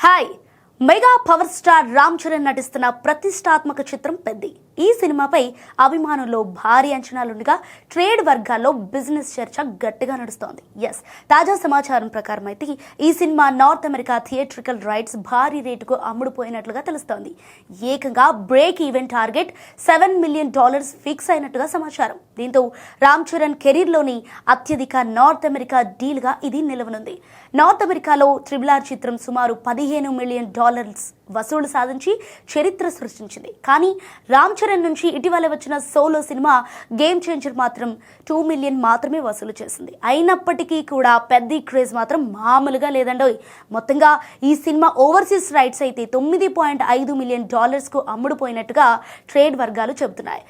Hi mega power star Ram Charan నటిస్తున్న ప్రతిష్టాత్మక చిత్రం పెద్ది. ఈ సినిమాపై అభిమానుల్లో భారీ అంచనాలుండగా ట్రేడ్ వర్గాల్లో బిజినెస్ చర్చ గట్టిగా నడుస్తోంది. తాజా సమాచారం ప్రకారం అయితే ఈ cinema north America theatrical rights భారీ రేటుకు అమ్ముడుపోయినట్లుగా తెలుస్తోంది. ఏకంగా break even target $7 million fix అయినట్టుగా సమాచారం. దీంతో రామ్ చరణ్ కెరీర్లోని అత్యధిక నార్త్ అమెరికా డీల్గా ఇది నిలవనుంది. నార్త్ అమెరికాలో RRR చిత్రం సుమారు $15 మిలియన్ వసూలు సాధించి చరిత్ర సృష్టించింది. కానీ రామ్ చరణ్ నుంచి ఇటీవల వచ్చిన సోలో సినిమా గేమ్ చేంజర్ మాత్రం $2 మిలియన్ మాత్రమే వసూలు చేసింది. అయినప్పటికీ కూడా పెద్ద క్రేజ్ మాత్రం మామూలుగా లేదండోయ్. మొత్తంగా ఈ సినిమా ఓవర్సీస్ రైట్స్ అయితే $9.5 మిలియన్ కు అమ్ముడుపోయినట్టుగా ట్రేడ్ వర్గాలు చెబుతున్నాయి.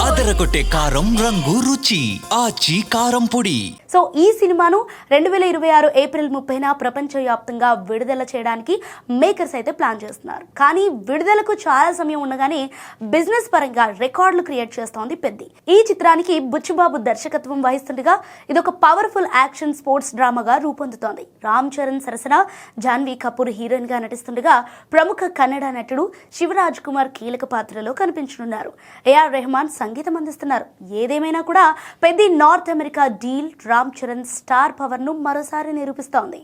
అదరగొట్టే కారం రంగు రుచి ఆచి కారం పొడి. సో ఈ సినిమాను 2026 ఏప్రిల్ 30న ప్రపంచవ్యాప్తంగా విడుదల చేయడానికి మేకర్స్ అయితే ప్లాన్ చేస్తున్నారు. కానీ విడుదలకు చాలా సమయం ఉండగానే బిజినెస్ పరంగా రికార్డులు క్రియేట్ చేస్తోంది పెద్ది. ఈ చిత్రానికి బుచ్చిబాబు దర్శకత్వం వహిస్తుండగా ఇదొక పవర్ఫుల్ యాక్షన్ స్పోర్ట్స్ డ్రామాగా రూపొందుతోంది. రామ్ చరణ్ సరసన జాన్వీ కపూర్ హీరోయిన్ గా నటిస్తుండగా ప్రముఖ కన్నడ నటుడు శివరాజ్ కుమార్ కీలక పాత్రలో కనిపించనున్నారు. ఏఆర్ రెహమాన్ సంగీతం అందిస్తున్నారు. ఏదేమైనా కూడా Peddi north America deal Ram Charan star power ను మరోసారి నిరూపిస్తోంది.